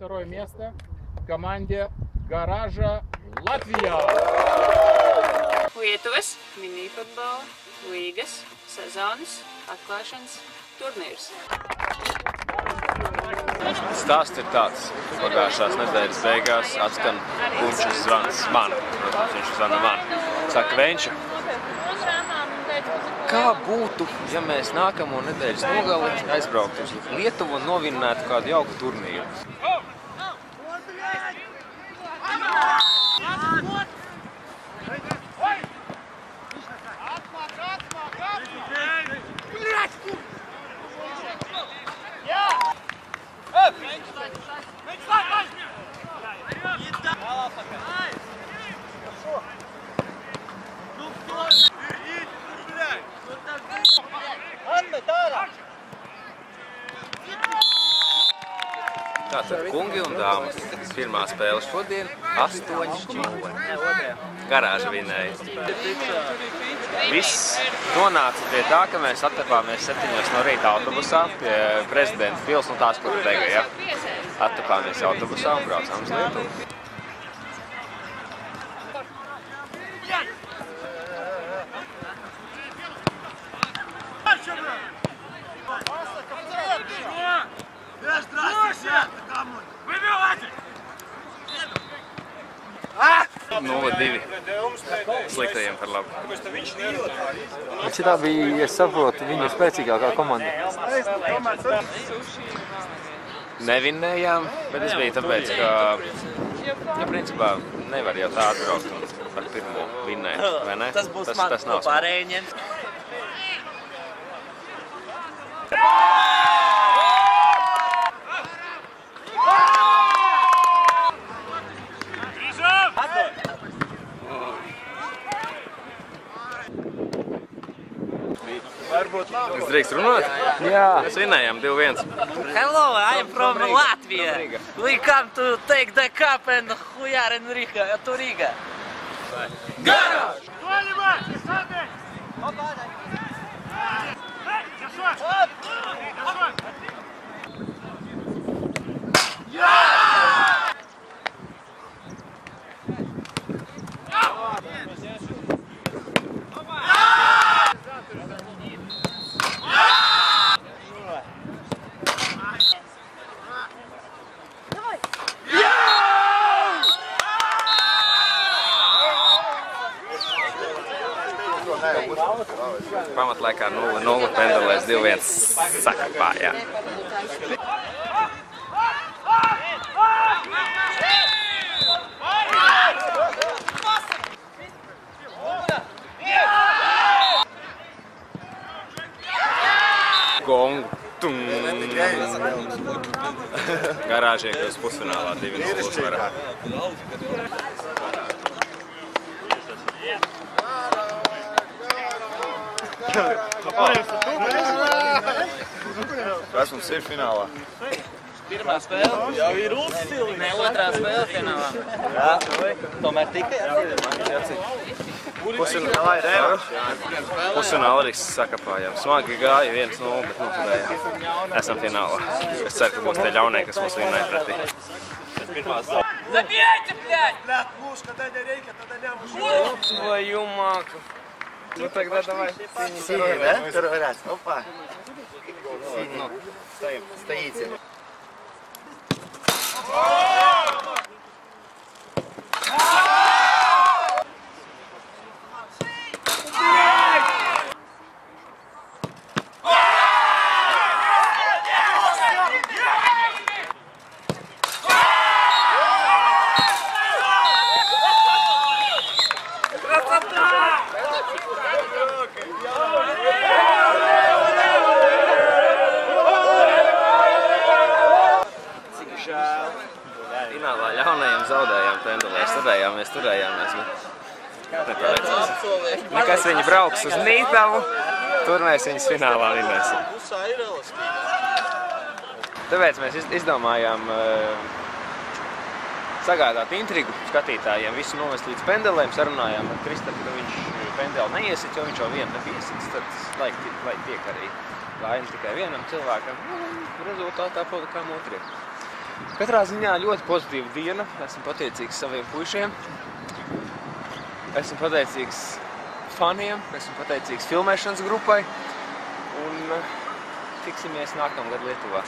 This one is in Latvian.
второе место команде Гаража Латвия. Lietuvas minifutbola līgas sezonas atklāšanas turnīrs. Stāsts ir tāds. Pagājušās nedēļas beigās atskan Kunčas zvans man. Protams, viņš zvana man. Saka, Venča, kā būtu, ja mēs nākamo nedēļas nogali aizbrauktu uz Lietuvu un novinnētu kādu jauku turnīru? Tātad, kungi un dāmas, pirmā spēle šodien 8-0. Garāža vinēja. Viss nonāca pie tā, ka mēs attapāmies 7 no rīta autobusā pie prezidenta pils un tās, kur dega, ja? Attapāmies autobusā un braucām uz Lietuvu. Sliktajiem par labu. Bet šitā bija, es saprotu, viņa spēcīgākā komanda. Nevinnējām, bet tas bija tāpēc, ka, principā, nevar jau tā atbraukt un par pirmo vinnēt, vai ne? Tas būs man kopā Rēņiem. Es drīkst runāt? Jā. Mēs vinnējām 2-1. Hello, I'm from Latvia. We come to take the cup and hujar in Riga, to Riga. Garāž! Pamatlaikā 0-0, pendelēs 2-1 sakapā, jā. Gongu. Garāžie, kas pusfinālā 2-0 uzvarā. Kas mums ir finālā? Pirmā spēle jau ir uzsili. Ne, otrā spēle finālā. Jā, tomēr tikai Pusfinālā arī sakapājām. Smagi gāja 1-0, bet noturējām. Esam finālā. Es ceru, ka būs tie ļaunie, kas mums vinnēja pretī. Забейте, блядь! Твою маку. Ну тогда давай. Синий, да? Второй раз. Опа. Синий. Стоите. Finālā ļaunajiem zaudējām pendelēs, turējāmies, bet nepaveicās. Nekas viņi brauks uz Nītavu, tur mēs viņus finālā vinnēsim. Tāpēc mēs izdomājām sagādāt intrigu skatītājiem, visu novest līdz pendelēm, sarunājām ar Kristapu, ka viņš pendeli neiesit, jo viņš jau vienu nebija iesits, tad lai tiek arī gājumi tikai vienam cilvēkam, rezultātā palikām otriem. Katrā ziņā ļoti pozitīva diena. Esmu pateicīgs saviem puišiem. Esmu pateicīgs faniem. Esmu pateicīgs filmēšanas grupai. Un tiksimies nākamgad Lietuvā.